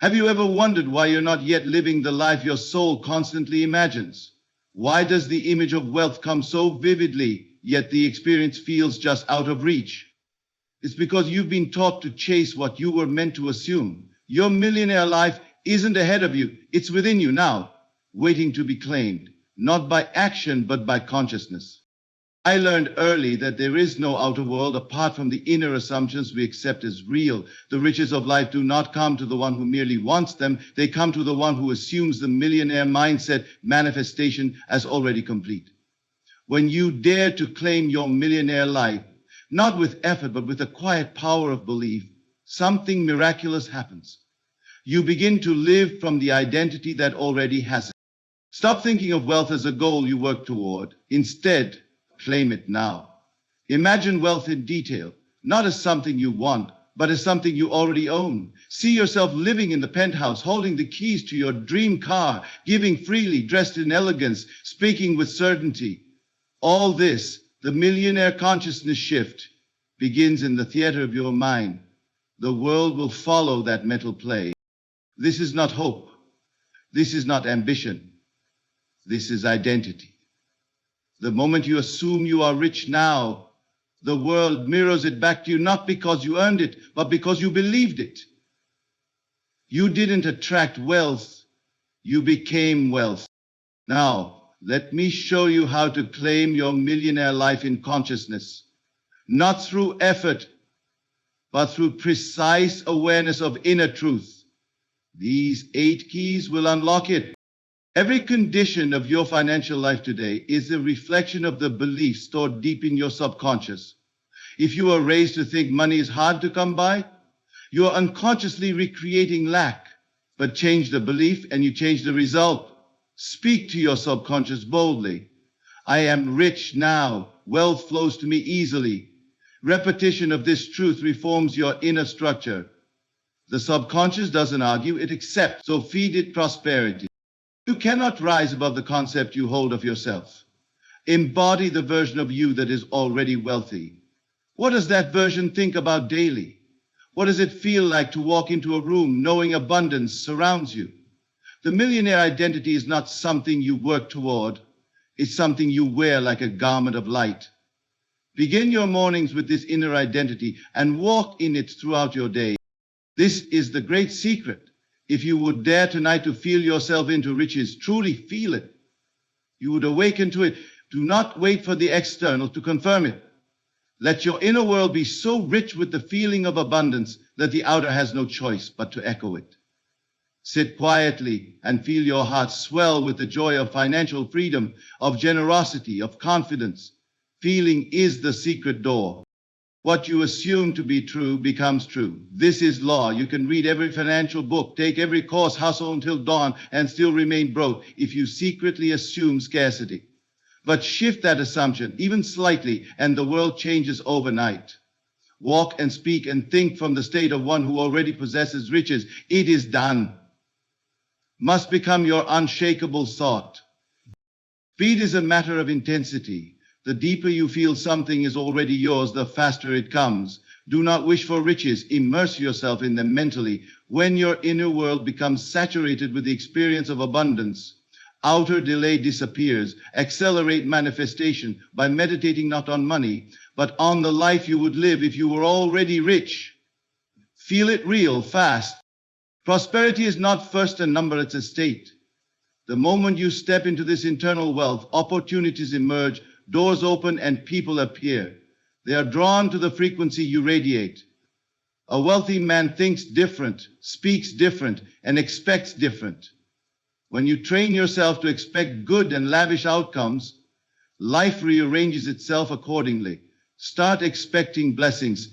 Have you ever wondered why you're not yet living the life your soul constantly imagines? Why does the image of wealth come so vividly, yet the experience feels just out of reach? It's because you've been taught to chase what you were meant to assume. Your millionaire life isn't ahead of you, it's within you now, waiting to be claimed, not by action, but by consciousness. I learned early that there is no outer world apart from the inner assumptions we accept as real. The riches of life do not come to the one who merely wants them. They come to the one who assumes the millionaire mindset manifestation as already complete. When you dare to claim your millionaire life, not with effort, but with the quiet power of belief, something miraculous happens. You begin to live from the identity that already has it. Stop thinking of wealth as a goal you work toward. Instead, claim it now. Imagine wealth in detail, not as something you want, but as something you already own. See yourself living in the penthouse, holding the keys to your dream car, giving freely, dressed in elegance, speaking with certainty. All this, the millionaire consciousness shift, begins in the theater of your mind. The world will follow that mental play. This is not hope. This is not ambition. This is identity. The moment you assume you are rich now, the world mirrors it back to you, not because you earned it, but because you believed it. You didn't attract wealth, you became wealth. Now, let me show you how to claim your millionaire life in consciousness, not through effort, but through precise awareness of inner truth. These 8 keys will unlock it. Every condition of your financial life today is a reflection of the beliefs stored deep in your subconscious. If you are raised to think money is hard to come by, you are unconsciously recreating lack. But change the belief and you change the result. Speak to your subconscious boldly. I am rich now. Wealth flows to me easily. Repetition of this truth reforms your inner structure. The subconscious doesn't argue, it accepts, so feed it prosperity. You cannot rise above the concept you hold of yourself. Embody the version of you that is already wealthy. What does that version think about daily? What does it feel like to walk into a room knowing abundance surrounds you? The millionaire identity is not something you work toward. It's something you wear like a garment of light. Begin your mornings with this inner identity and walk in it throughout your day. This is the great secret. If you would dare tonight to feel yourself into riches, truly feel it, you would awaken to it. Do not wait for the external to confirm it. Let your inner world be so rich with the feeling of abundance that the outer has no choice but to echo it. Sit quietly and feel your heart swell with the joy of financial freedom, of generosity, of confidence. Feeling is the secret door. What you assume to be true becomes true. This is law. You can read every financial book, take every course, hustle until dawn, and still remain broke if you secretly assume scarcity. But shift that assumption, even slightly, and the world changes overnight. Walk and speak and think from the state of one who already possesses riches. It is done. Must become your unshakable thought. Speed is a matter of intensity. The deeper you feel something is already yours, the faster it comes. Do not wish for riches. Immerse yourself in them mentally. When your inner world becomes saturated with the experience of abundance, outer delay disappears. Accelerate manifestation by meditating not on money, but on the life you would live if you were already rich. Feel it real, fast. Prosperity is not first a number, it's a state. The moment you step into this internal wealth, opportunities emerge, doors open, and people appear. They are drawn to the frequency you radiate. A wealthy man thinks different, speaks different, and expects different. When you train yourself to expect good and lavish outcomes, life rearranges itself accordingly. Start expecting blessings.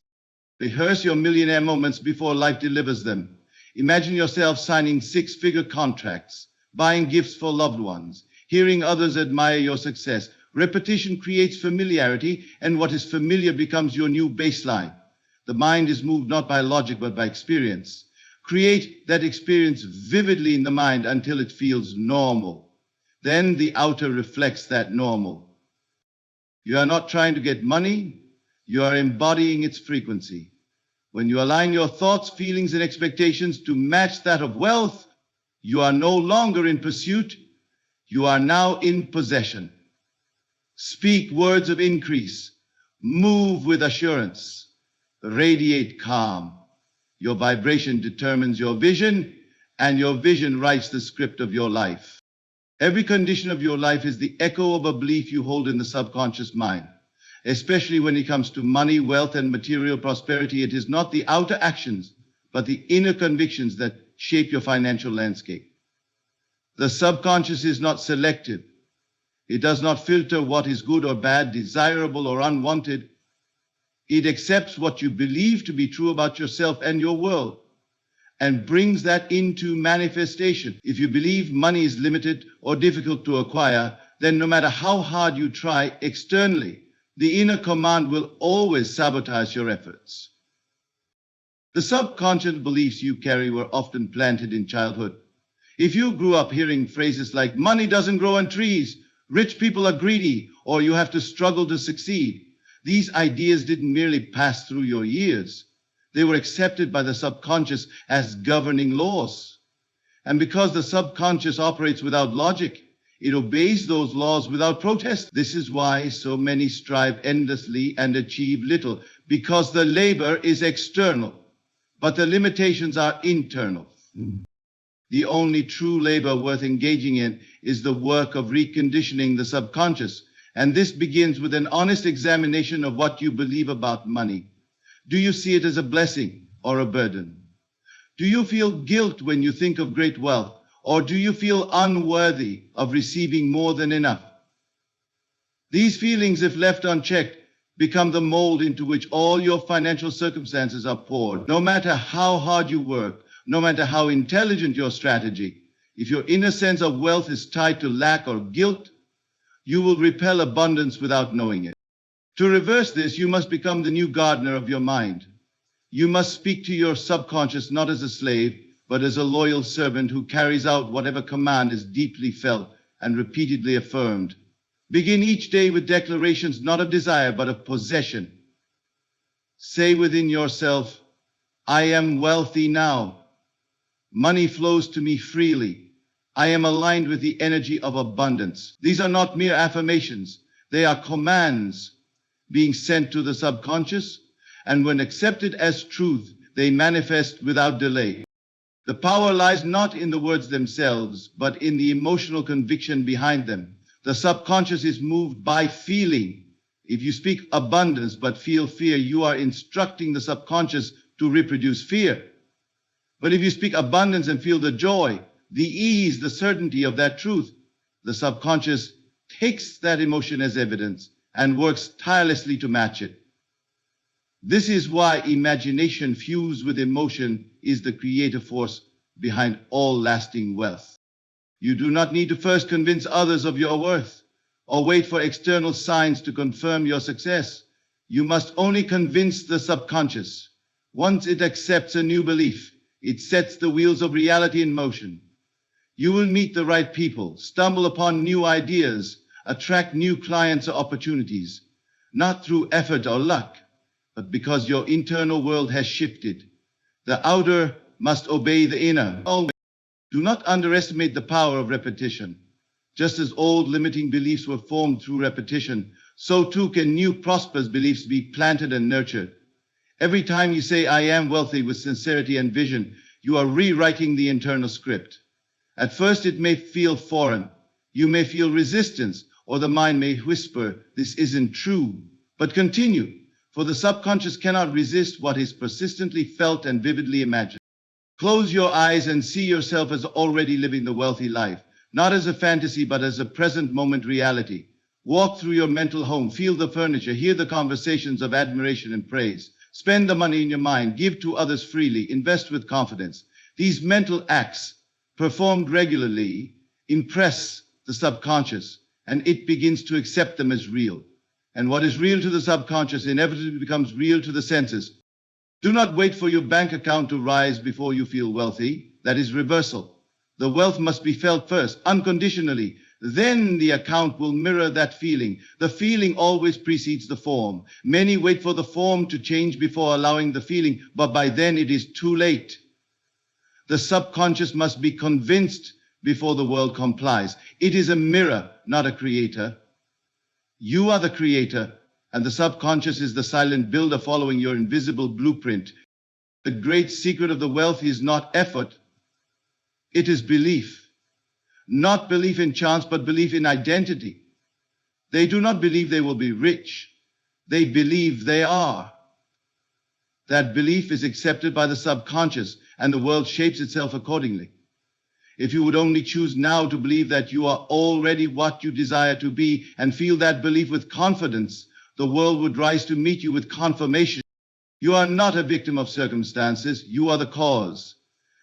Rehearse your millionaire moments before life delivers them. Imagine yourself signing 6-figure contracts, buying gifts for loved ones, hearing others admire your success. Repetition creates familiarity, and what is familiar becomes your new baseline. The mind is moved not by logic, but by experience. Create that experience vividly in the mind until it feels normal. Then the outer reflects that normal. You are not trying to get money, you are embodying its frequency. When you align your thoughts, feelings, and expectations to match that of wealth, you are no longer in pursuit, you are now in possession. Speak words of increase, move with assurance, radiate calm. Your vibration determines your vision, and your vision writes the script of your life. Every condition of your life is the echo of a belief you hold in the subconscious mind. Especially when it comes to money, wealth, and material prosperity, it is not the outer actions, but the inner convictions that shape your financial landscape. The subconscious is not selective. It does not filter what is good or bad, desirable or unwanted. It accepts what you believe to be true about yourself and your world and brings that into manifestation. If you believe money is limited or difficult to acquire, then no matter how hard you try externally, the inner command will always sabotage your efforts. The subconscious beliefs you carry were often planted in childhood. If you grew up hearing phrases like, money doesn't grow on trees, rich people are greedy, or you have to struggle to succeed, these ideas didn't merely pass through your ears. They were accepted by the subconscious as governing laws. And because the subconscious operates without logic, it obeys those laws without protest. This is why so many strive endlessly and achieve little, because the labor is external, but the limitations are internal. The only true labor worth engaging in is the work of reconditioning the subconscious, and this begins with an honest examination of what you believe about money. Do you see it as a blessing or a burden? Do you feel guilt when you think of great wealth? Or do you feel unworthy of receiving more than enough? These feelings, if left unchecked, become the mold into which all your financial circumstances are poured. No matter how hard you work, no matter how intelligent your strategy, if your inner sense of wealth is tied to lack or guilt, you will repel abundance without knowing it. To reverse this, you must become the new gardener of your mind. You must speak to your subconscious not as a slave, but as a loyal servant who carries out whatever command is deeply felt and repeatedly affirmed. Begin each day with declarations not of desire, but of possession. Say within yourself, I am wealthy now. Money flows to me freely. I am aligned with the energy of abundance. These are not mere affirmations. They are commands being sent to the subconscious, and when accepted as truth, they manifest without delay. The power lies not in the words themselves, but in the emotional conviction behind them. The subconscious is moved by feeling. If you speak abundance but feel fear, you are instructing the subconscious to reproduce fear. But if you speak abundance and feel the joy, the ease, the certainty of that truth, the subconscious takes that emotion as evidence and works tirelessly to match it. This is why imagination fused with emotion is the creative force behind all lasting wealth. You do not need to first convince others of your worth or wait for external signs to confirm your success. You must only convince the subconscious. Once it accepts a new belief, it sets the wheels of reality in motion. You will meet the right people, stumble upon new ideas, attract new clients or opportunities, not through effort or luck, but because your internal world has shifted. The outer must obey the inner. Always. Do not underestimate the power of repetition. Just as old limiting beliefs were formed through repetition, so too can new prosperous beliefs be planted and nurtured. Every time you say, I am wealthy with sincerity and vision, you are rewriting the internal script. At first it may feel foreign. You may feel resistance, or the mind may whisper, this isn't true. But continue, for the subconscious cannot resist what is persistently felt and vividly imagined. Close your eyes and see yourself as already living the wealthy life, not as a fantasy, but as a present moment reality. Walk through your mental home, feel the furniture, hear the conversations of admiration and praise. Spend the money in your mind, give to others freely, invest with confidence. These mental acts, performed regularly, impress the subconscious, and it begins to accept them as real. And what is real to the subconscious inevitably becomes real to the senses. Do not wait for your bank account to rise before you feel wealthy. That is reversal. The wealth must be felt first, unconditionally, Then the account will mirror that feeling. The feeling always precedes the form. Many wait for the form to change before allowing the feeling, but by then it is too late. The subconscious must be convinced before the world complies. It is a mirror, not a creator. You are the creator, and the subconscious is the silent builder following your invisible blueprint. The great secret of the wealth is not effort, it is belief. Not belief in chance, but belief in identity. They do not believe they will be rich. They believe they are. That belief is accepted by the subconscious, and the world shapes itself accordingly. If you would only choose now to believe that you are already what you desire to be and feel that belief with confidence, the world would rise to meet you with confirmation. You are not a victim of circumstances, you are the cause.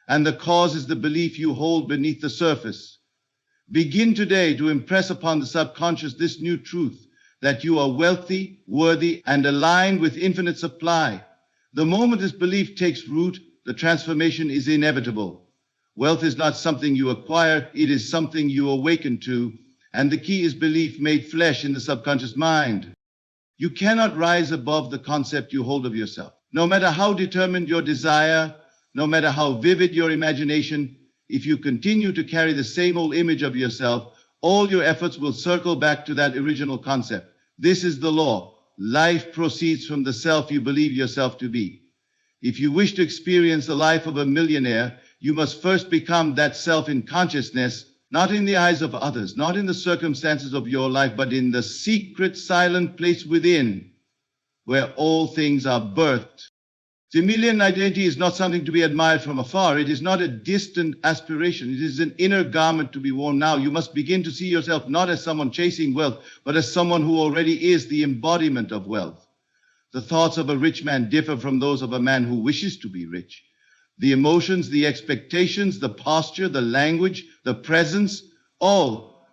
And the cause is the belief you hold beneath the surface. Begin today to impress upon the subconscious this new truth, that you are wealthy, worthy, and aligned with infinite supply. The moment this belief takes root, the transformation is inevitable. Wealth is not something you acquire, it is something you awaken to, and the key is belief made flesh in the subconscious mind. You cannot rise above the concept you hold of yourself. No matter how determined your desire, no matter how vivid your imagination, if you continue to carry the same old image of yourself, all your efforts will circle back to that original concept. This is the law. Life proceeds from the self you believe yourself to be. If you wish to experience the life of a millionaire, you must first become that self in consciousness, not in the eyes of others, not in the circumstances of your life, but in the secret, silent place within, where all things are birthed. The millionaire identity is not something to be admired from afar. It is not a distant aspiration. It is an inner garment to be worn now. You must begin to see yourself not as someone chasing wealth, but as someone who already is the embodiment of wealth. The thoughts of a rich man differ from those of a man who wishes to be rich. The emotions, the expectations, the posture, the language, the presence, all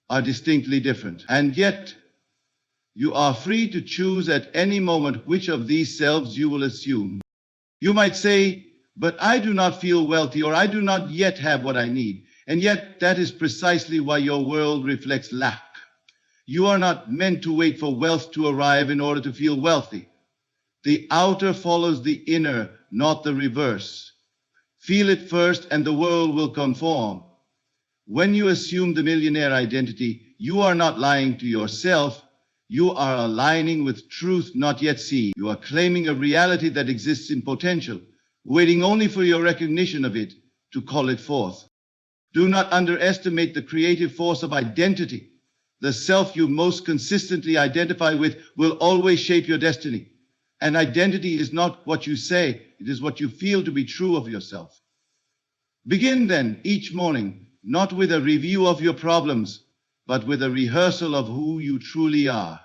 are distinctly different. And yet, you are free to choose at any moment which of these selves you will assume. You might say, but I do not feel wealthy, or I do not yet have what I need. And yet that is precisely why your world reflects lack. You are not meant to wait for wealth to arrive in order to feel wealthy. The outer follows the inner, not the reverse. Feel it first and the world will conform. When you assume the millionaire identity, you are not lying to yourself. You are aligning with truth not yet seen. You are claiming a reality that exists in potential, waiting only for your recognition of it to call it forth. Do not underestimate the creative force of identity. The self you most consistently identify with will always shape your destiny. And identity is not what you say, it is what you feel to be true of yourself. Begin then each morning, not with a review of your problems, but with a rehearsal of who you truly are.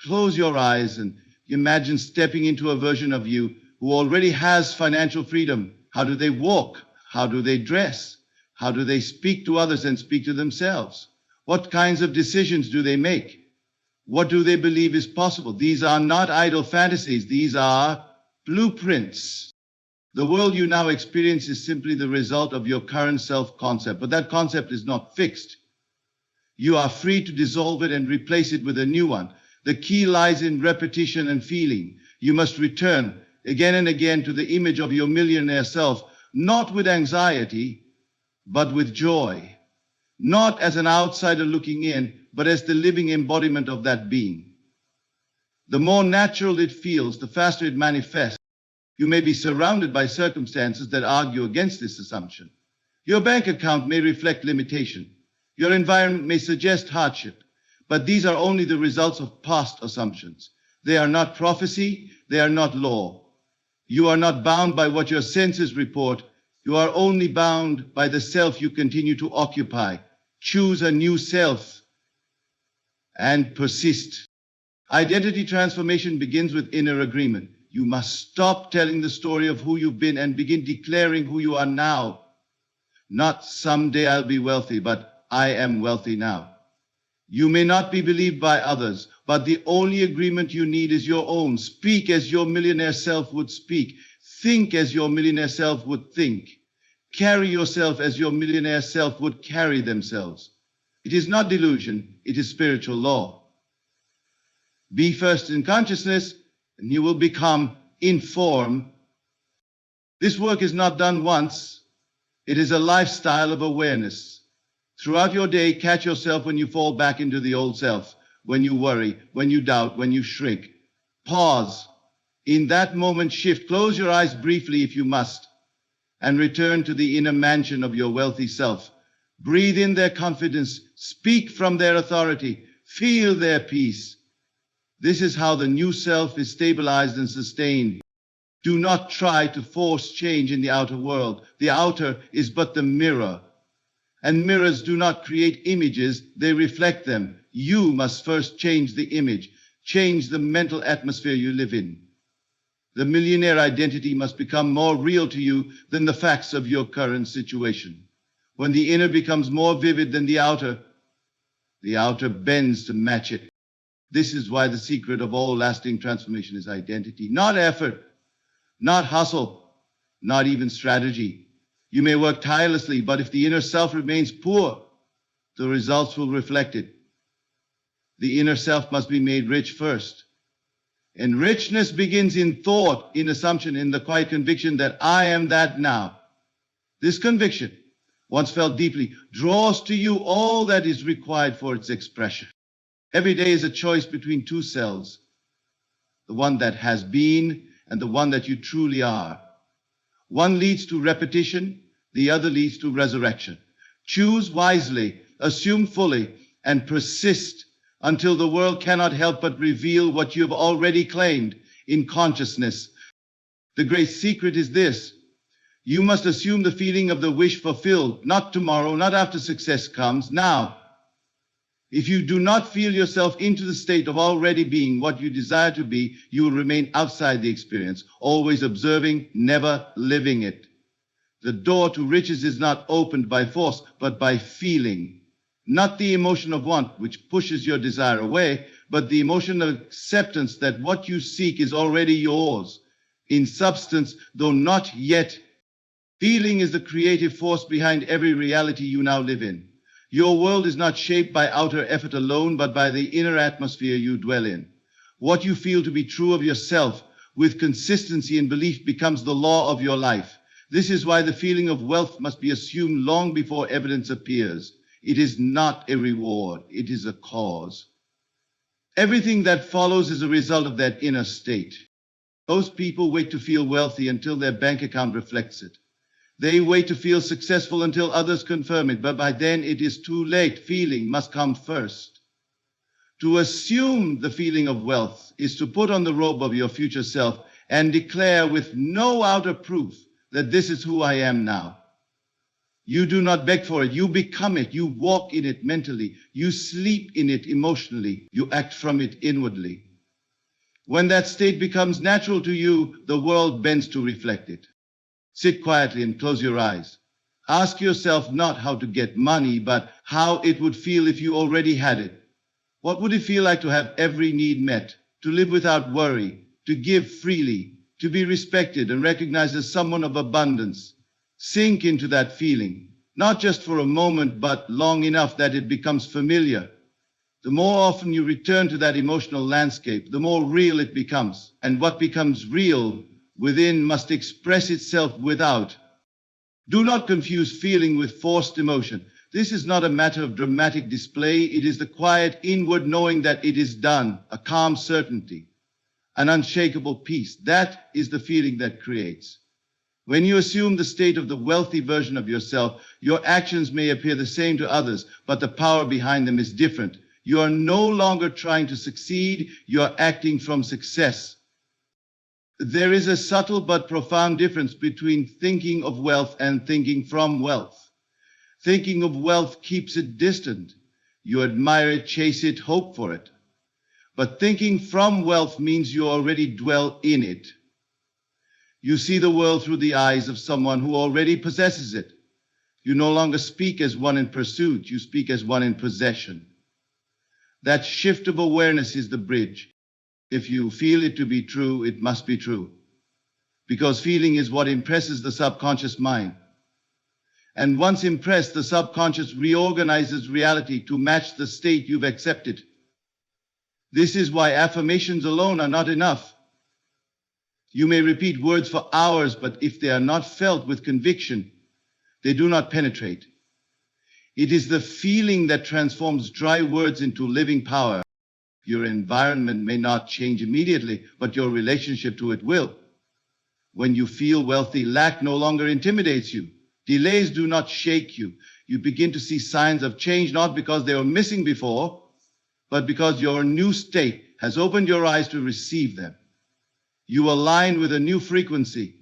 Close your eyes and imagine stepping into a version of you who already has financial freedom. How do they walk? How do they dress? How do they speak to others and speak to themselves? What kinds of decisions do they make? What do they believe is possible? These are not idle fantasies. These are blueprints. The world you now experience is simply the result of your current self-concept, but that concept is not fixed. You are free to dissolve it and replace it with a new one. The key lies in repetition and feeling. You must return again and again to the image of your millionaire self, not with anxiety, but with joy. Not as an outsider looking in, but as the living embodiment of that being. The more natural it feels, the faster it manifests. You may be surrounded by circumstances that argue against this assumption. Your bank account may reflect limitation. Your environment may suggest hardship, but these are only the results of past assumptions. They are not prophecy, they are not law. You are not bound by what your senses report. You are only bound by the self you continue to occupy. Choose a new self and persist. Identity transformation begins with inner agreement. You must stop telling the story of who you've been and begin declaring who you are now. Not someday I'll be wealthy, but I am wealthy now. You may not be believed by others, but the only agreement you need is your own. Speak as your millionaire self would speak. Think as your millionaire self would think. Carry yourself as your millionaire self would carry themselves. It is not delusion, it is spiritual law. Be first in consciousness, and you will become in form. This work is not done once. It is a lifestyle of awareness. Throughout your day, catch yourself when you fall back into the old self, when you worry, when you doubt, when you shrink. Pause. In that moment, shift. Close your eyes briefly if you must, and return to the inner mansion of your wealthy self. Breathe in their confidence. Speak from their authority. Feel their peace. This is how the new self is stabilized and sustained. Do not try to force change in the outer world. The outer is but the mirror. And mirrors do not create images, they reflect them. You must first change the image, change the mental atmosphere you live in. The millionaire identity must become more real to you than the facts of your current situation. When the inner becomes more vivid than the outer bends to match it. This is why the secret of all lasting transformation is identity, not effort, not hustle, not even strategy. You may work tirelessly, but if the inner self remains poor, the results will reflect it. The inner self must be made rich first. And richness begins in thought, in assumption, in the quiet conviction that I am that now. This conviction, once felt deeply, draws to you all that is required for its expression. Every day is a choice between two selves, the one that has been and the one that you truly are. One leads to repetition, the other leads to resurrection. Choose wisely, assume fully, and persist until the world cannot help but reveal what you have already claimed in consciousness. The great secret is this. You must assume the feeling of the wish fulfilled, not tomorrow, not after success comes, now. If you do not feel yourself into the state of already being what you desire to be, you will remain outside the experience, always observing, never living it. The door to riches is not opened by force, but by feeling. Not the emotion of want, which pushes your desire away, but the emotion of acceptance that what you seek is already yours. In substance, though not yet, feeling is the creative force behind every reality you now live in. Your world is not shaped by outer effort alone, but by the inner atmosphere you dwell in. What you feel to be true of yourself with consistency and belief becomes the law of your life. This is why the feeling of wealth must be assumed long before evidence appears. It is not a reward, it is a cause. Everything that follows is a result of that inner state. Most people wait to feel wealthy until their bank account reflects it. They wait to feel successful until others confirm it, but by then it is too late. Feeling must come first. To assume the feeling of wealth is to put on the robe of your future self and declare with no outer proof that this is who I am now. You do not beg for it. You become it. You walk in it mentally. You sleep in it emotionally. You act from it inwardly. When that state becomes natural to you, the world bends to reflect it. Sit quietly and close your eyes. Ask yourself not how to get money, but how it would feel if you already had it. What would it feel like to have every need met, to live without worry, to give freely, to be respected and recognized as someone of abundance? Sink into that feeling, not just for a moment, but long enough that it becomes familiar. The more often you return to that emotional landscape, the more real it becomes. And what becomes real within must express itself without. Do not confuse feeling with forced emotion. This is not a matter of dramatic display. It is the quiet inward knowing that it is done, a calm certainty, an unshakable peace. That is the feeling that creates. When you assume the state of the wealthy version of yourself, your actions may appear the same to others, but the power behind them is different. You are no longer trying to succeed. You are acting from success. There is a subtle but profound difference between thinking of wealth and thinking from wealth. Thinking of wealth keeps it distant. You admire it, chase it, hope for it. But thinking from wealth means you already dwell in it. You see the world through the eyes of someone who already possesses it. You no longer speak as one in pursuit, you speak as one in possession. That shift of awareness is the bridge. If you feel it to be true, it must be true. Because feeling is what impresses the subconscious mind. And once impressed, the subconscious reorganizes reality to match the state you've accepted. This is why affirmations alone are not enough. You may repeat words for hours, but if they are not felt with conviction, they do not penetrate. It is the feeling that transforms dry words into living power. Your environment may not change immediately, but your relationship to it will. When you feel wealthy, lack no longer intimidates you. Delays do not shake you. You begin to see signs of change, not because they were missing before, but because your new state has opened your eyes to receive them. You align with a new frequency,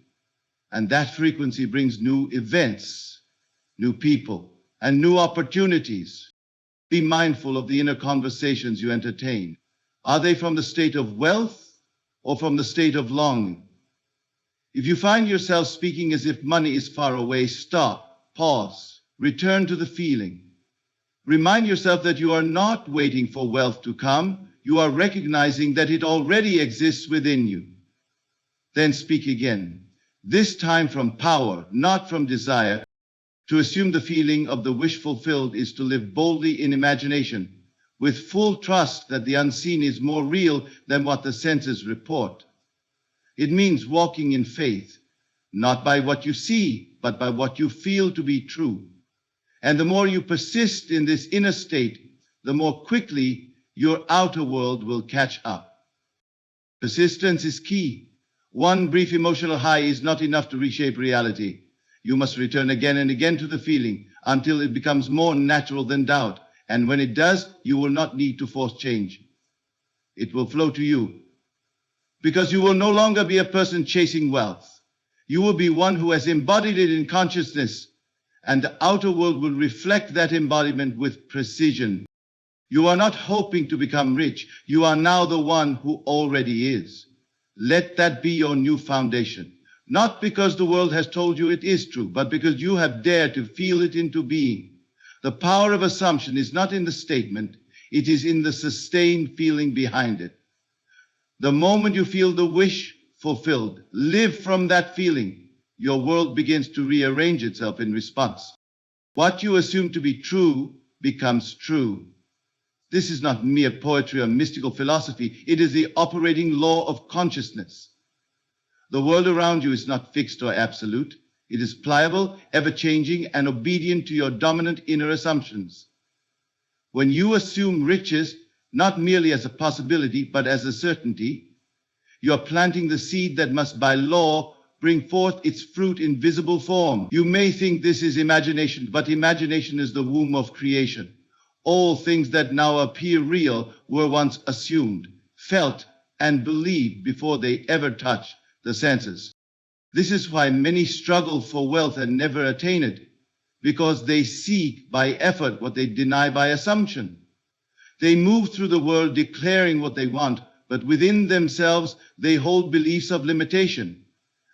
and that frequency brings new events, new people, and new opportunities. Be mindful of the inner conversations you entertain. Are they from the state of wealth or from the state of longing? If you find yourself speaking as if money is far away, stop, pause, return to the feeling. Remind yourself that you are not waiting for wealth to come. You are recognizing that it already exists within you. Then speak again, this time from power, not from desire. To assume the feeling of the wish fulfilled is to live boldly in imagination, with full trust that the unseen is more real than what the senses report. It means walking in faith, not by what you see, but by what you feel to be true. And the more you persist in this inner state, the more quickly your outer world will catch up. Persistence is key. One brief emotional high is not enough to reshape reality. You must return again and again to the feeling until it becomes more natural than doubt. And when it does, you will not need to force change. It will flow to you. Because you will no longer be a person chasing wealth. You will be one who has embodied it in consciousness, and the outer world will reflect that embodiment with precision. You are not hoping to become rich. You are now the one who already is. Let that be your new foundation. Not because the world has told you it is true, but because you have dared to feel it into being. The power of assumption is not in the statement, it is in the sustained feeling behind it. The moment you feel the wish fulfilled, live from that feeling. Your world begins to rearrange itself in response. What you assume to be true becomes true. This is not mere poetry or mystical philosophy. It is the operating law of consciousness. The world around you is not fixed or absolute. It is pliable, ever-changing, and obedient to your dominant inner assumptions. When you assume riches, not merely as a possibility, but as a certainty, you are planting the seed that must by law bring forth its fruit in visible form. You may think this is imagination, but imagination is the womb of creation. All things that now appear real were once assumed, felt, and believed before they ever touched the senses. This is why many struggle for wealth and never attain it, because they seek by effort what they deny by assumption. They move through the world declaring what they want, but within themselves they hold beliefs of limitation.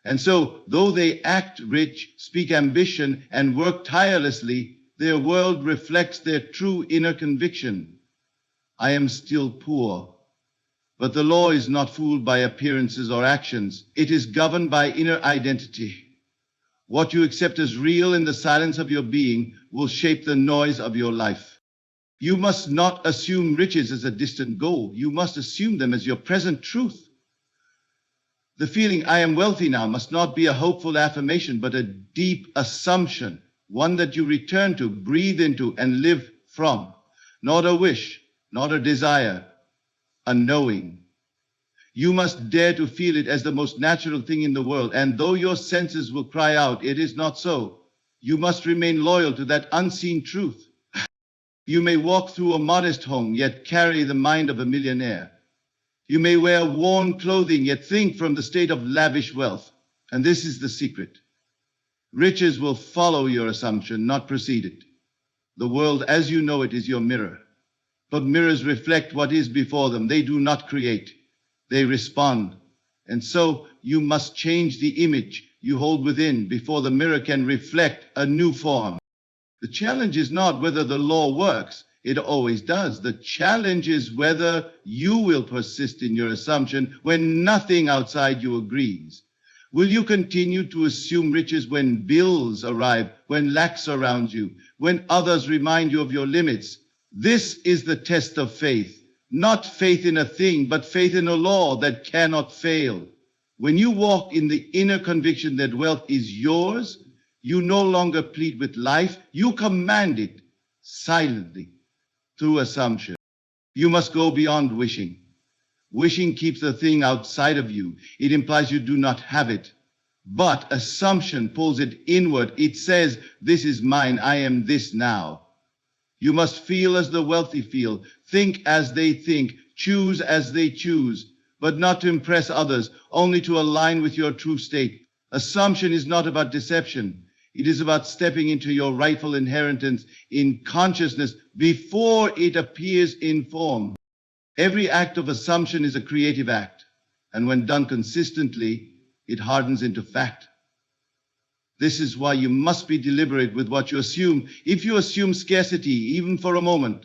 And so, though they act rich, speak ambition, and work tirelessly, their world reflects their true inner conviction. I am still poor. But the law is not fooled by appearances or actions. It is governed by inner identity. What you accept as real in the silence of your being will shape the noise of your life. You must not assume riches as a distant goal. You must assume them as your present truth. The feeling, I am wealthy now, must not be a hopeful affirmation, but a deep assumption, one that you return to, breathe into, and live from. Not a wish, not a desire, a knowing. You must dare to feel it as the most natural thing in the world, and though your senses will cry out, it is not so, you must remain loyal to that unseen truth. You may walk through a modest home, yet carry the mind of a millionaire. You may wear worn clothing, yet think from the state of lavish wealth. And this is the secret. Riches will follow your assumption, not precede it. The world as you know it is your mirror. But mirrors reflect what is before them. They do not create. They respond. And so you must change the image you hold within before the mirror can reflect a new form. The challenge is not whether the law works. It always does. The challenge is whether you will persist in your assumption when nothing outside you agrees. Will you continue to assume riches when bills arrive, when lack surrounds you, when others remind you of your limits? This is the test of faith. Not faith in a thing, but faith in a law that cannot fail. When you walk in the inner conviction that wealth is yours, you no longer plead with life, you command it silently through assumption. You must go beyond wishing. Wishing keeps the thing outside of you. It implies you do not have it. But assumption pulls it inward. It says, this is mine, I am this now. You must feel as the wealthy feel, think as they think, choose as they choose, but not to impress others, only to align with your true state. Assumption is not about deception. It is about stepping into your rightful inheritance in consciousness before it appears in form. Every act of assumption is a creative act, and when done consistently, it hardens into fact. This is why you must be deliberate with what you assume. If you assume scarcity, even for a moment,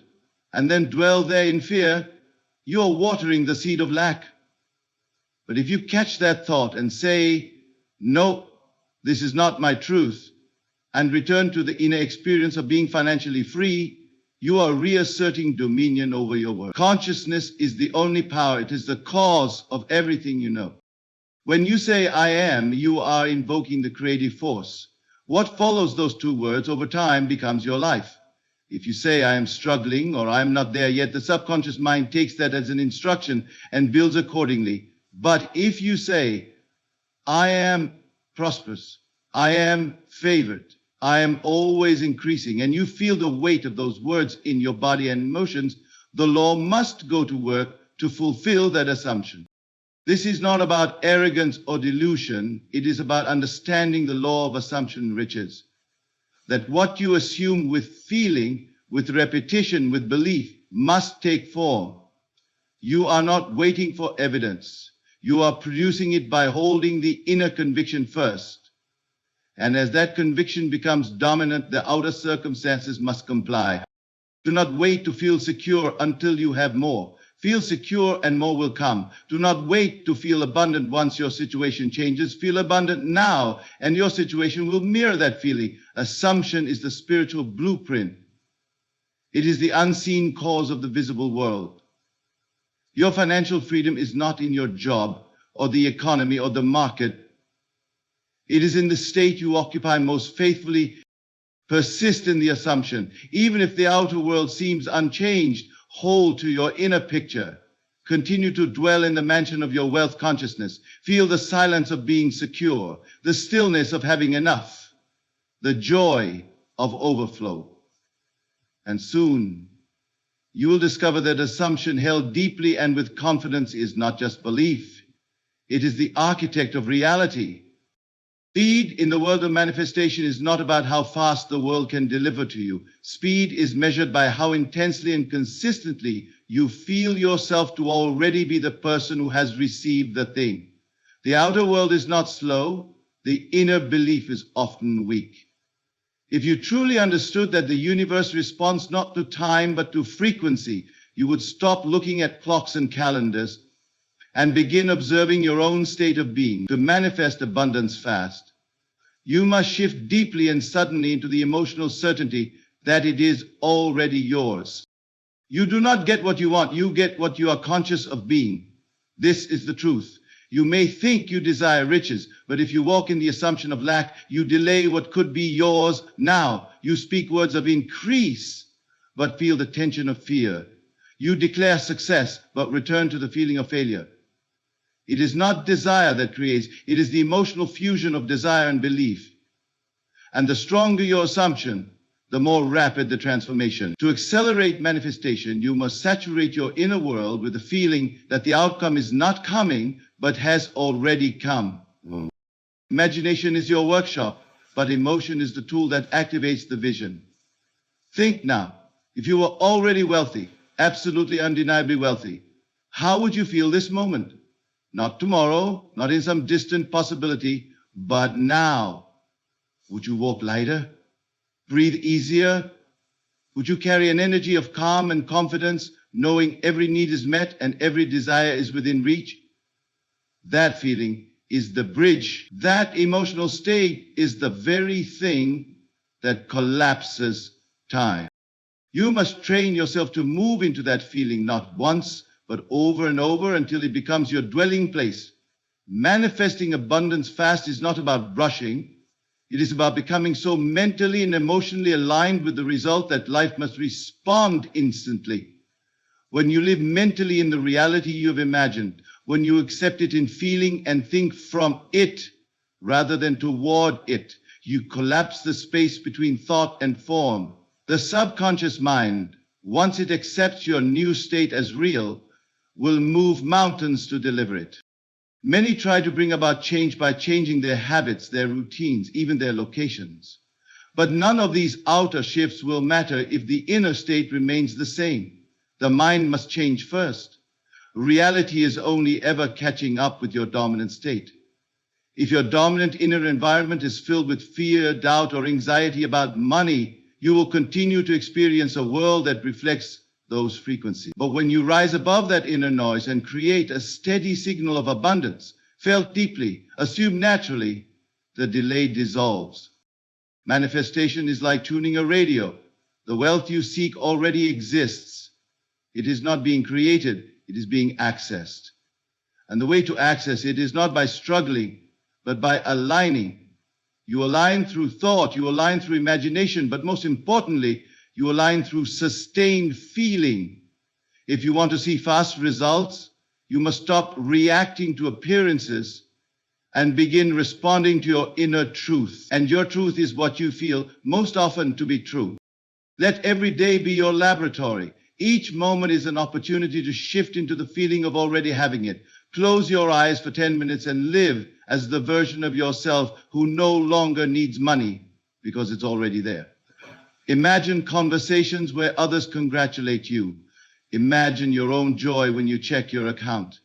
and then dwell there in fear, you are watering the seed of lack. But if you catch that thought and say, no, this is not my truth, and return to the inner experience of being financially free, you are reasserting dominion over your world. Consciousness is the only power. It is the cause of everything you know. When you say I am, you are invoking the creative force. What follows those two words over time becomes your life. If you say I am struggling or I am not there yet, the subconscious mind takes that as an instruction and builds accordingly. But if you say I am prosperous, I am favored, I am always increasing, and you feel the weight of those words in your body and emotions, the law must go to work to fulfill that assumption. This is not about arrogance or delusion. It is about understanding the law of assumption riches. That what you assume with feeling, with repetition, with belief, must take form. You are not waiting for evidence. You are producing it by holding the inner conviction first. And as that conviction becomes dominant, the outer circumstances must comply. Do not wait to feel secure until you have more. Feel secure and more will come. Do not wait to feel abundant once your situation changes. Feel abundant now and your situation will mirror that feeling. Assumption is the spiritual blueprint. It is the unseen cause of the visible world. Your financial freedom is not in your job or the economy or the market. It is in the state you occupy most faithfully. Persist in the assumption. Even if the outer world seems unchanged, hold to your inner picture. Continue to dwell in the mansion of your wealth consciousness. Feel the silence of being secure, the stillness of having enough, the joy of overflow. And soon you will discover that assumption held deeply and with confidence is not just belief. It is the architect of reality. Speed in the world of manifestation is not about how fast the world can deliver to you. Speed is measured by how intensely and consistently you feel yourself to already be the person who has received the thing. The outer world is not slow. The inner belief is often weak. If you truly understood that the universe responds not to time but to frequency, you would stop looking at clocks and calendars and begin observing your own state of being. To manifest abundance fast, you must shift deeply and suddenly into the emotional certainty that it is already yours. You do not get what you want, you get what you are conscious of being. This is the truth. You may think you desire riches, but if you walk in the assumption of lack, you delay what could be yours now. You speak words of increase, but feel the tension of fear. You declare success, but return to the feeling of failure. It is not desire that creates, it is the emotional fusion of desire and belief. And the stronger your assumption, the more rapid the transformation. To accelerate manifestation, you must saturate your inner world with the feeling that the outcome is not coming, but has already come. Imagination is your workshop, but emotion is the tool that activates the vision. Think now, if you were already wealthy, absolutely undeniably wealthy, how would you feel this moment? Not tomorrow, not in some distant possibility, but now. Would you walk lighter? Breathe easier? Would you carry an energy of calm and confidence, knowing every need is met and every desire is within reach? That feeling is the bridge. That emotional state is the very thing that collapses time. You must train yourself to move into that feeling not once, but over and over until it becomes your dwelling place. Manifesting abundance fast is not about rushing. It is about becoming so mentally and emotionally aligned with the result that life must respond instantly. When you live mentally in the reality you have imagined, when you accept it in feeling and think from it rather than toward it, you collapse the space between thought and form. The subconscious mind, once it accepts your new state as real, will move mountains to deliver it. Many try to bring about change by changing their habits, their routines, even their locations. But none of these outer shifts will matter if the inner state remains the same. The mind must change first. Reality is only ever catching up with your dominant state. If your dominant inner environment is filled with fear, doubt, or anxiety about money, you will continue to experience a world that reflects those frequencies. But when you rise above that inner noise and create a steady signal of abundance, felt deeply, assumed naturally, the delay dissolves. Manifestation is like tuning a radio. The wealth you seek already exists. It is not being created, it is being accessed. And the way to access it is not by struggling, but by aligning. You align through thought, you align through imagination, but most importantly, you align through sustained feeling. If you want to see fast results, you must stop reacting to appearances and begin responding to your inner truth. And your truth is what you feel most often to be true. Let every day be your laboratory. Each moment is an opportunity to shift into the feeling of already having it. Close your eyes for 10 minutes and live as the version of yourself who no longer needs money because it's already there. Imagine conversations where others congratulate you. Imagine your own joy when you check your account.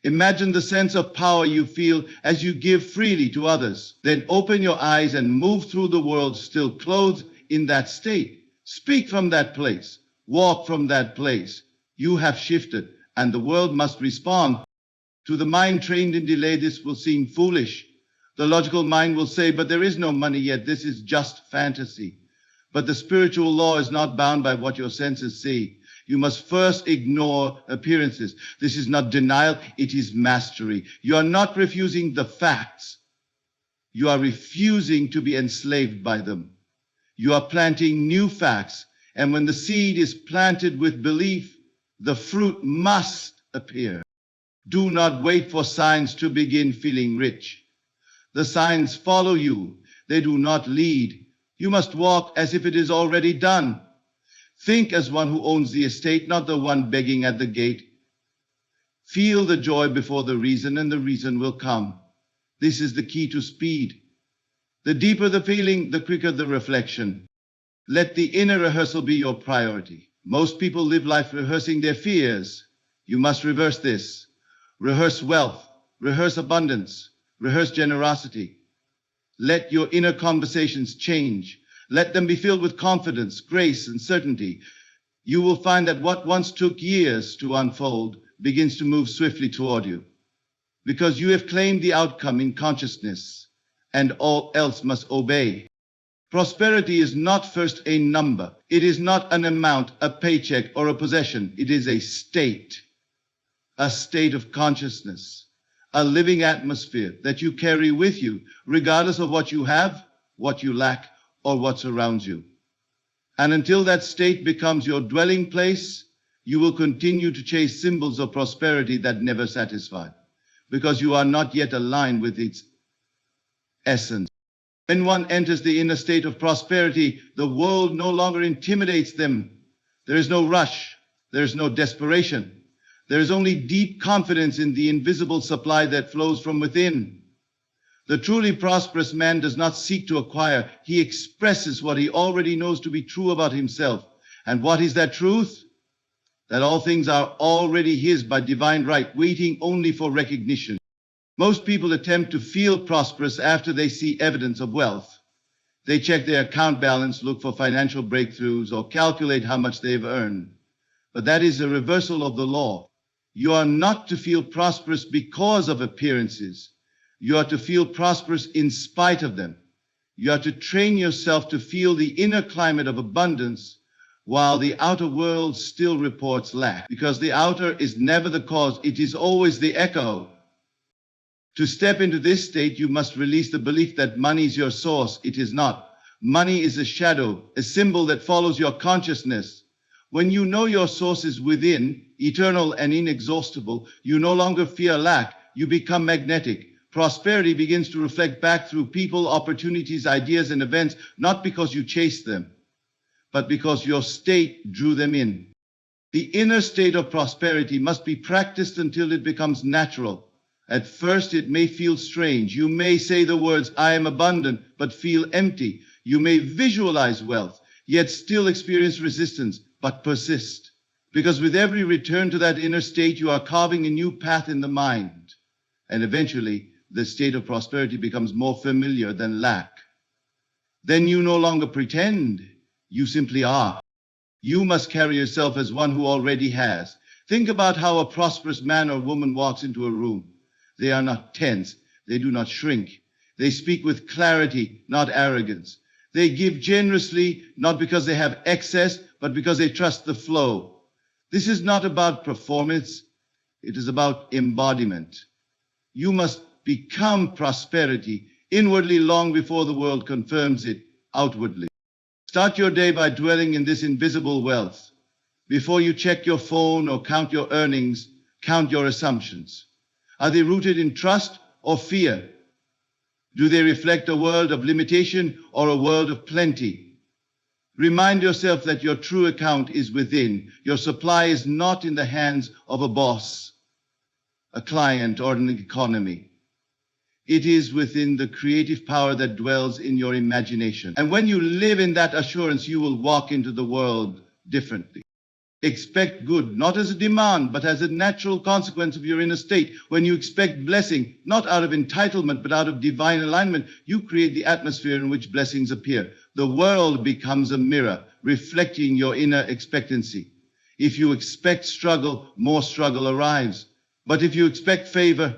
Imagine the sense of power you feel as you give freely to others. Then open your eyes and move through the world still clothed in that state. Speak from that place. Walk from that place. You have shifted, and the world must respond. To the mind trained in delay, this will seem foolish. The logical mind will say, but there is no money yet. This is just fantasy. But the spiritual law is not bound by what your senses see. You must first ignore appearances. This is not denial, it is mastery. You are not refusing the facts. You are refusing to be enslaved by them. You are planting new facts. And when the seed is planted with belief, the fruit must appear. Do not wait for signs to begin feeling rich. The signs follow you. They do not lead. You must walk as if it is already done. Think as one who owns the estate, not the one begging at the gate. Feel the joy before the reason, and the reason will come. This is the key to speed. The deeper the feeling, the quicker the reflection. Let the inner rehearsal be your priority. Most people live life rehearsing their fears. You must reverse this. Rehearse wealth, rehearse abundance, rehearse generosity. Let your inner conversations change. Let them be filled with confidence, grace, and certainty. You will find that what once took years to unfold begins to move swiftly toward you, because you have claimed the outcome in consciousness, and all else must obey. Prosperity is not first a number. It is not an amount, a paycheck, or a possession. It is a state of consciousness, a living atmosphere that you carry with you, regardless of what you have, what you lack, or what surrounds you. And until that state becomes your dwelling place, you will continue to chase symbols of prosperity that never satisfy, because you are not yet aligned with its essence. When one enters the inner state of prosperity, the world no longer intimidates them. There is no rush. There is no desperation. There is only deep confidence in the invisible supply that flows from within. The truly prosperous man does not seek to acquire. He expresses what he already knows to be true about himself. And what is that truth? That all things are already his by divine right, waiting only for recognition. Most people attempt to feel prosperous after they see evidence of wealth. They check their account balance, look for financial breakthroughs, or calculate how much they've earned. But that is a reversal of the law. You are not to feel prosperous because of appearances. You are to feel prosperous in spite of them. You are to train yourself to feel the inner climate of abundance while the outer world still reports lack, because the outer is never the cause, it is always the echo. To step into this state, you must release the belief that money is your source. It is not. Money is a shadow, a symbol that follows your consciousness. When you know your source is within, eternal and inexhaustible, you no longer fear lack, you become magnetic. Prosperity begins to reflect back through people, opportunities, ideas, and events, not because you chased them, but because your state drew them in. The inner state of prosperity must be practiced until it becomes natural. At first, it may feel strange. You may say the words, I am abundant, but feel empty. You may visualize wealth, yet still experience resistance, but persist. Because with every return to that inner state, you are carving a new path in the mind. And eventually, the state of prosperity becomes more familiar than lack. Then you no longer pretend, you simply are. You must carry yourself as one who already has. Think about how a prosperous man or woman walks into a room. They are not tense, they do not shrink. They speak with clarity, not arrogance. They give generously, not because they have excess, but because they trust the flow. This is not about performance, it is about embodiment. You must become prosperity inwardly long before the world confirms it outwardly. Start your day by dwelling in this invisible wealth. Before you check your phone or count your earnings, count your assumptions. Are they rooted in trust or fear? Do they reflect a world of limitation or a world of plenty? Remind yourself that your true account is within. Your supply is not in the hands of a boss, a client, or an economy. It is within the creative power that dwells in your imagination. And when you live in that assurance, you will walk into the world differently. Expect good, not as a demand, but as a natural consequence of your inner state. When you expect blessing, not out of entitlement, but out of divine alignment, you create the atmosphere in which blessings appear. The world becomes a mirror, reflecting your inner expectancy. If you expect struggle, more struggle arrives. But if you expect favor,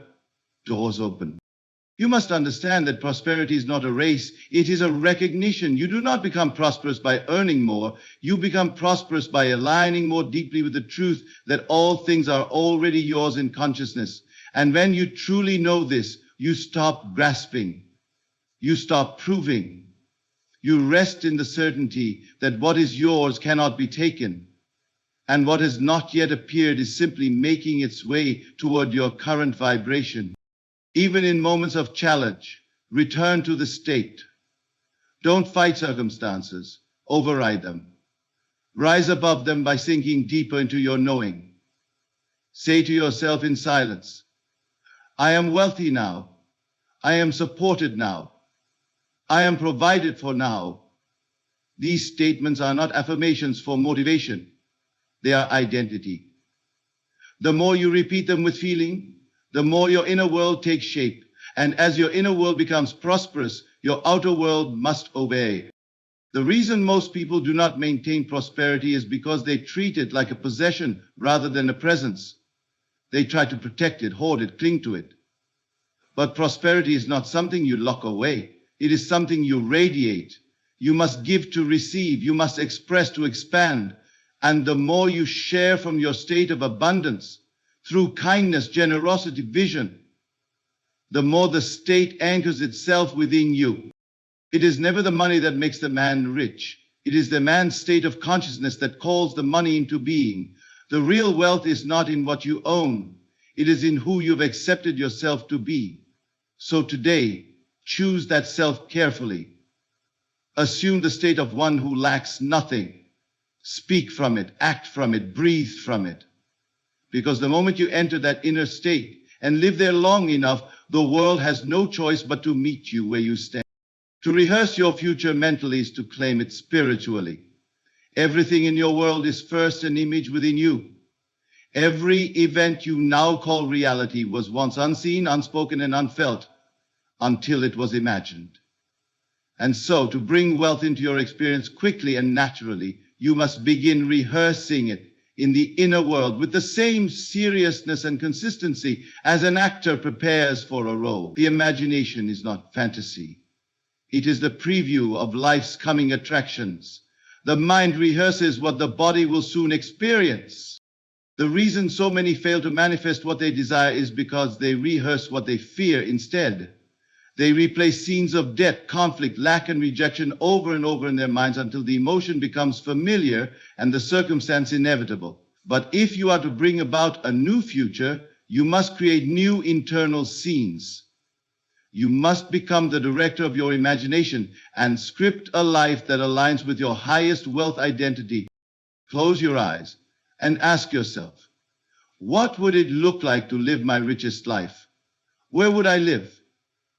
doors open. You must understand that prosperity is not a race, it is a recognition. You do not become prosperous by earning more, you become prosperous by aligning more deeply with the truth that all things are already yours in consciousness. And when you truly know this, you stop grasping, you stop proving, you rest in the certainty that what is yours cannot be taken, and what has not yet appeared is simply making its way toward your current vibration. Even in moments of challenge, return to the state. Don't fight circumstances, override them. Rise above them by sinking deeper into your knowing. Say to yourself in silence, I am wealthy now. I am supported now. I am provided for now. These statements are not affirmations for motivation. They are identity. The more you repeat them with feeling, the more your inner world takes shape. And as your inner world becomes prosperous, your outer world must obey. The reason most people do not maintain prosperity is because they treat it like a possession rather than a presence. They try to protect it, hoard it, cling to it. But prosperity is not something you lock away. It is something you radiate. You must give to receive. You must express to expand. And the more you share from your state of abundance, through kindness, generosity, vision, the more the state anchors itself within you. It is never the money that makes the man rich. It is the man's state of consciousness that calls the money into being. The real wealth is not in what you own. It is in who you've accepted yourself to be. So today, choose that self carefully. Assume the state of one who lacks nothing. Speak from it, act from it, breathe from it. Because the moment you enter that inner state and live there long enough, the world has no choice but to meet you where you stand. To rehearse your future mentally is to claim it spiritually. Everything in your world is first an image within you. Every event you now call reality was once unseen, unspoken, and unfelt until it was imagined. And so, to bring wealth into your experience quickly and naturally, you must begin rehearsing it in the inner world with the same seriousness and consistency as an actor prepares for a role. The imagination is not fantasy. It is the preview of life's coming attractions. The mind rehearses what the body will soon experience. The reason so many fail to manifest what they desire is because they rehearse what they fear instead. They replay scenes of death, conflict, lack, and rejection over and over in their minds until the emotion becomes familiar and the circumstance inevitable. But if you are to bring about a new future, you must create new internal scenes. You must become the director of your imagination and script a life that aligns with your highest wealth identity. Close your eyes and ask yourself, what would it look like to live my richest life? Where would I live?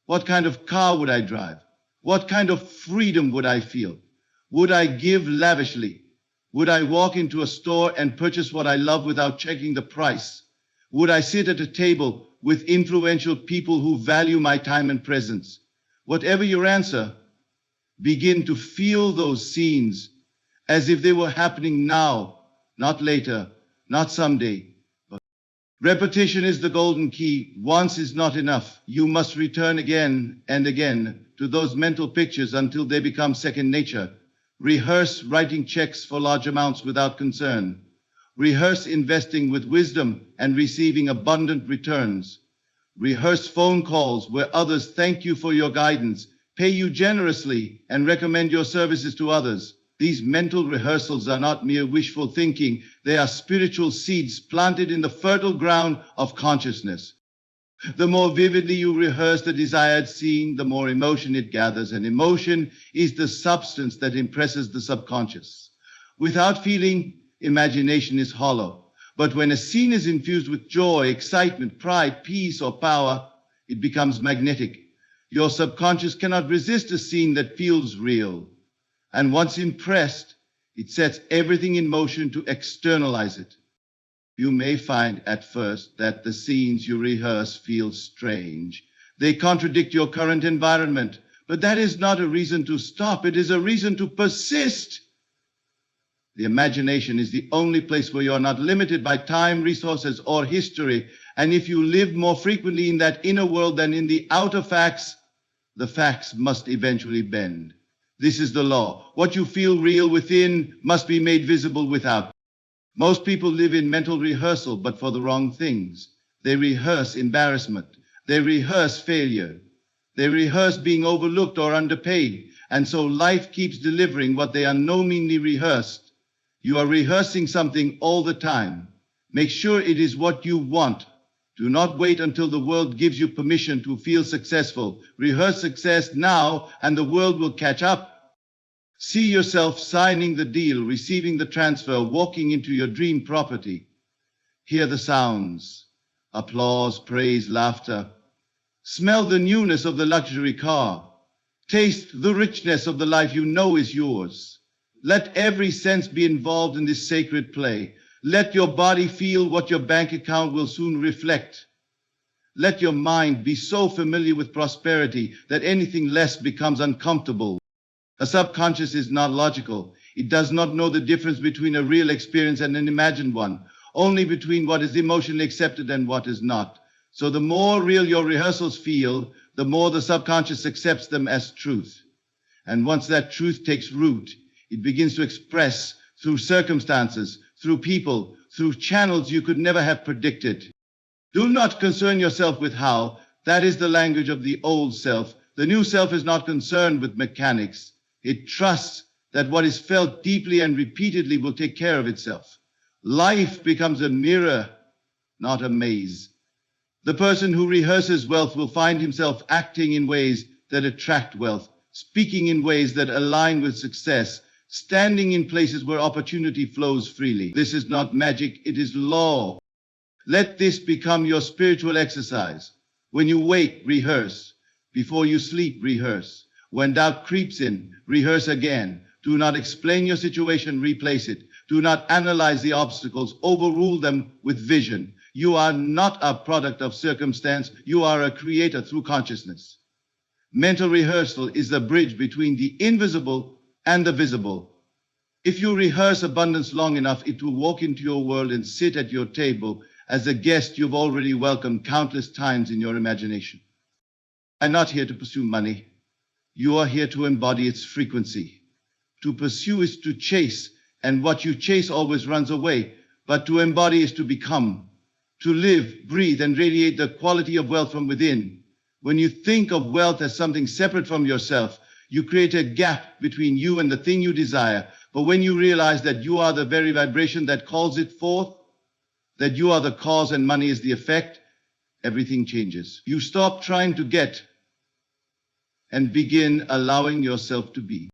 What kind of car would I drive? What kind of freedom would I feel? Would I give lavishly? Would I walk into a store and purchase what I love without checking the price? Would I sit at a table with influential people who value my time and presence? Whatever your answer, begin to feel those scenes as if they were happening now, not later, not someday. Repetition is the golden key. Once is not enough. You must return again and again to those mental pictures until they become second nature. Rehearse writing checks for large amounts without concern. Rehearse investing with wisdom and receiving abundant returns. Rehearse phone calls where others thank you for your guidance, pay you generously, and recommend your services to others. These mental rehearsals are not mere wishful thinking. They are spiritual seeds planted in the fertile ground of consciousness. The more vividly you rehearse the desired scene, the more emotion it gathers, and emotion is the substance that impresses the subconscious. Without feeling, imagination is hollow. But when a scene is infused with joy, excitement, pride, peace, or power, it becomes magnetic. Your subconscious cannot resist a scene that feels real. And once impressed, it sets everything in motion to externalize it. You may find at first that the scenes you rehearse feel strange. They contradict your current environment, but that is not a reason to stop. It is a reason to persist. The imagination is the only place where you are not limited by time, resources, or history. And if you live more frequently in that inner world than in the outer facts, the facts must eventually bend. This is the law. What you feel real within must be made visible without. Most people live in mental rehearsal, but for the wrong things. They rehearse embarrassment. They rehearse failure. They rehearse being overlooked or underpaid. And so life keeps delivering what they unknowingly rehearsed. You are rehearsing something all the time. Make sure it is what you want. Do not wait until the world gives you permission to feel successful. Rehearse success now, and the world will catch up. See yourself signing the deal, receiving the transfer, walking into your dream property. Hear the sounds: applause, praise, laughter. Smell the newness of the luxury car. Taste the richness of the life you know is yours. Let every sense be involved in this sacred play. Let your body feel what your bank account will soon reflect. Let your mind be so familiar with prosperity that anything less becomes uncomfortable. A subconscious is not logical. It does not know the difference between a real experience and an imagined one, only between what is emotionally accepted and what is not. So the more real your rehearsals feel, the more the subconscious accepts them as truth. And once that truth takes root, it begins to express through circumstances, through people, through channels you could never have predicted. Do not concern yourself with how. That is the language of the old self. The new self is not concerned with mechanics. It trusts that what is felt deeply and repeatedly will take care of itself. Life becomes a mirror, not a maze. The person who rehearses wealth will find himself acting in ways that attract wealth, speaking in ways that align with success, standing in places where opportunity flows freely. This is not magic, it is law. Let this become your spiritual exercise. When you wake, rehearse. Before you sleep, rehearse. When doubt creeps in, rehearse again. Do not explain your situation, replace it. Do not analyze the obstacles, overrule them with vision. You are not a product of circumstance, you are a creator through consciousness. Mental rehearsal is the bridge between the invisible and the visible. If you rehearse abundance long enough, it will walk into your world and sit at your table as a guest you've already welcomed countless times in your imagination. I'm not here to pursue money. You are here to embody its frequency. To pursue is to chase, and what you chase always runs away. But to embody is to become, to live, breathe, and radiate the quality of wealth from within. When you think of wealth as something separate from yourself, you create a gap between you and the thing you desire. But when you realize that you are the very vibration that calls it forth, that you are the cause and money is the effect, everything changes. You stop trying to get and begin allowing yourself to be.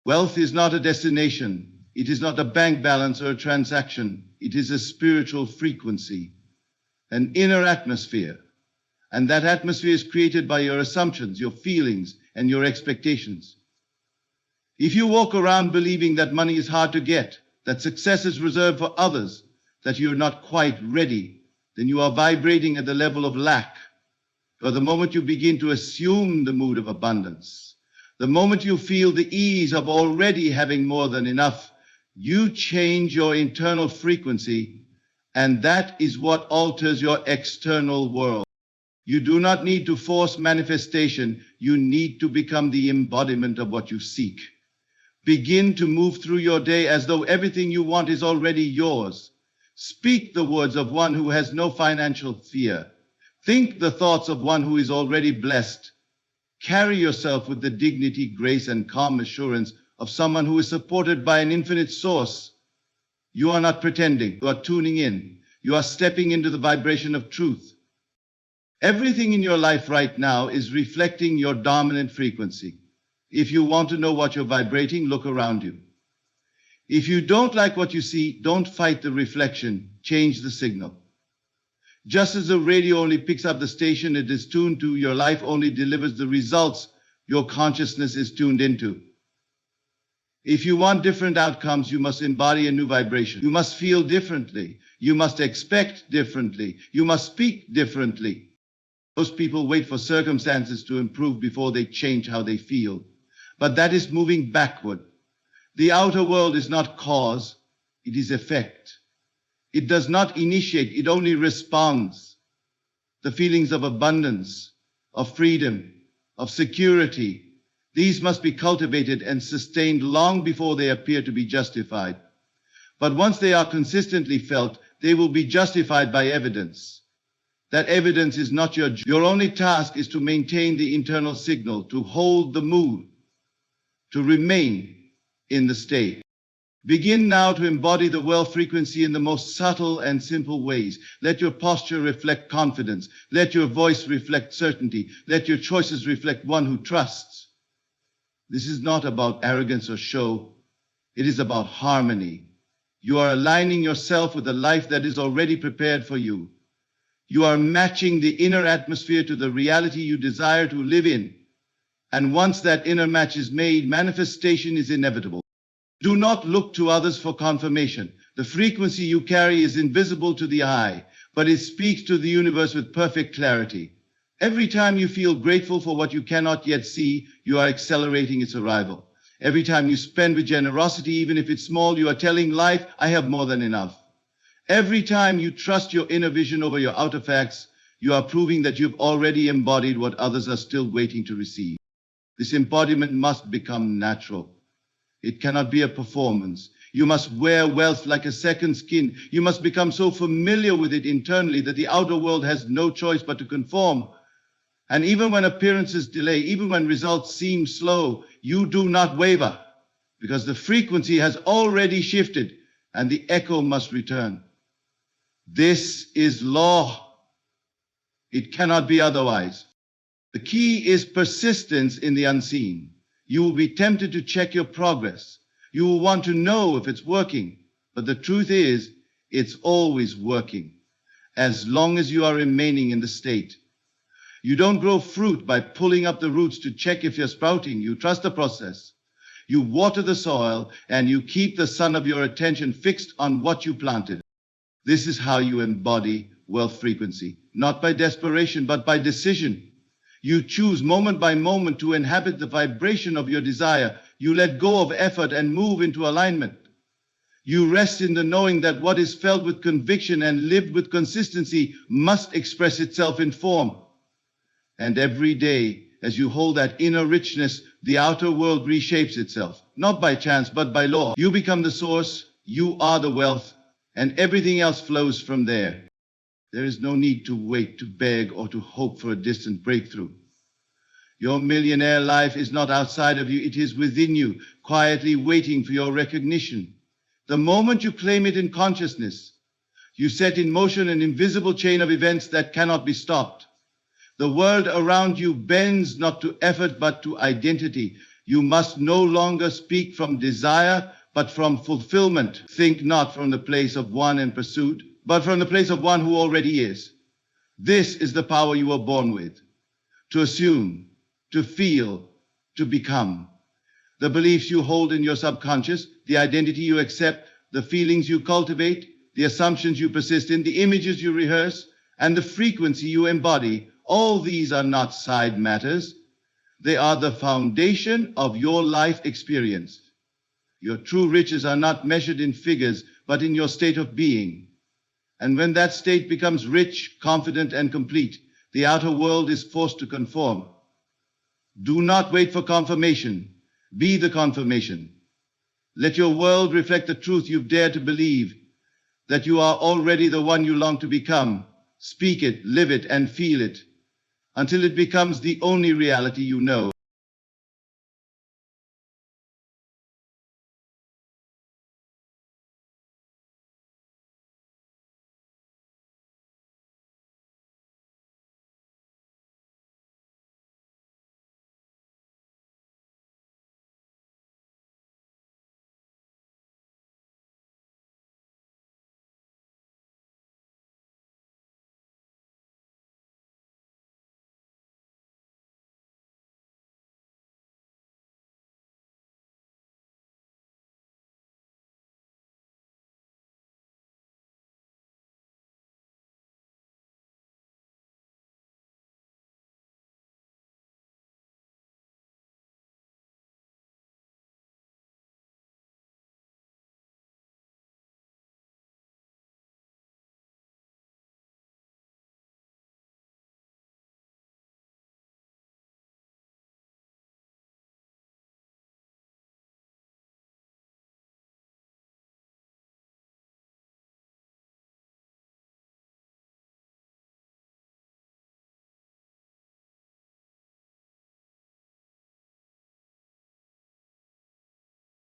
Wealth is not a destination. It is not a bank balance or a transaction. It is a spiritual frequency, an inner atmosphere. And that atmosphere is created by your assumptions, your feelings, and your expectations. If you walk around believing that money is hard to get, that success is reserved for others, that you're not quite ready, then you are vibrating at the level of lack. Or the moment you begin to assume the mood of abundance, the moment you feel the ease of already having more than enough, you change your internal frequency, and that is what alters your external world. You do not need to force manifestation. You need to become the embodiment of what you seek. Begin to move through your day as though everything you want is already yours. Speak the words of one who has no financial fear. Think the thoughts of one who is already blessed. Carry yourself with the dignity, grace, and calm assurance of someone who is supported by an infinite source. You are not pretending. You are tuning in. You are stepping into the vibration of truth. Everything in your life right now is reflecting your dominant frequency. If you want to know what you're vibrating, look around you. If you don't like what you see, don't fight the reflection. Change the signal. Just as the radio only picks up the station it is tuned to, your life only delivers the results your consciousness is tuned into. If you want different outcomes, you must embody a new vibration. You must feel differently. You must expect differently. You must speak differently. Most people wait for circumstances to improve before they change how they feel. But that is moving backward. The outer world is not cause, it is effect. It does not initiate, it only responds. The feelings of abundance, of freedom, of security, these must be cultivated and sustained long before they appear to be justified. But once they are consistently felt, they will be justified by evidence. That evidence is not your only task is to maintain the internal signal, to hold the mood, to remain in the state. Begin now to embody the wealth frequency in the most subtle and simple ways. Let your posture reflect confidence. Let your voice reflect certainty. Let your choices reflect one who trusts. This is not about arrogance or show. It is about harmony. You are aligning yourself with a life that is already prepared for you. You are matching the inner atmosphere to the reality you desire to live in. And once that inner match is made, manifestation is inevitable. Do not look to others for confirmation. The frequency you carry is invisible to the eye, but it speaks to the universe with perfect clarity. Every time you feel grateful for what you cannot yet see, you are accelerating its arrival. Every time you spend with generosity, even if it's small, you are telling life, I have more than enough. Every time you trust your inner vision over your outer facts, you are proving that you've already embodied what others are still waiting to receive. This embodiment must become natural. It cannot be a performance. You must wear wealth like a second skin. You must become so familiar with it internally that the outer world has no choice but to conform. And even when appearances delay, even when results seem slow, you do not waver, because the frequency has already shifted and the echo must return. This is law. It cannot be otherwise. The key is persistence in the unseen. You will be tempted to check your progress. You will want to know if it's working. But the truth is, it's always working, as long as you are remaining in the state. You don't grow fruit by pulling up the roots to check if you're sprouting. You trust the process. You water the soil, and you keep the sun of your attention fixed on what you planted. This is how you embody wealth frequency, not by desperation, but by decision. You choose moment by moment to inhabit the vibration of your desire. You let go of effort and move into alignment. You rest in the knowing that what is felt with conviction and lived with consistency must express itself in form. And every day, as you hold that inner richness, the outer world reshapes itself, not by chance, but by law. You become the source, you are the wealth, and everything else flows from there. There is no need to wait, to beg, or to hope for a distant breakthrough. Your millionaire life is not outside of you, it is within you, quietly waiting for your recognition. The moment you claim it in consciousness, you set in motion an invisible chain of events that cannot be stopped. The world around you bends not to effort but to identity. You must no longer speak from desire but from fulfillment. Think not from the place of one in pursuit, but from the place of one who already is. This is the power you were born with. To assume, to feel, to become. The beliefs you hold in your subconscious, the identity you accept, the feelings you cultivate, the assumptions you persist in, the images you rehearse, and the frequency you embody, all these are not side matters. They are the foundation of your life experience. Your true riches are not measured in figures, but in your state of being. And when that state becomes rich, confident, and complete, the outer world is forced to conform. Do not wait for confirmation. Be the confirmation. Let your world reflect the truth you've dared to believe, that you are already the one you long to become. Speak it, live it, and feel it, until it becomes the only reality you know.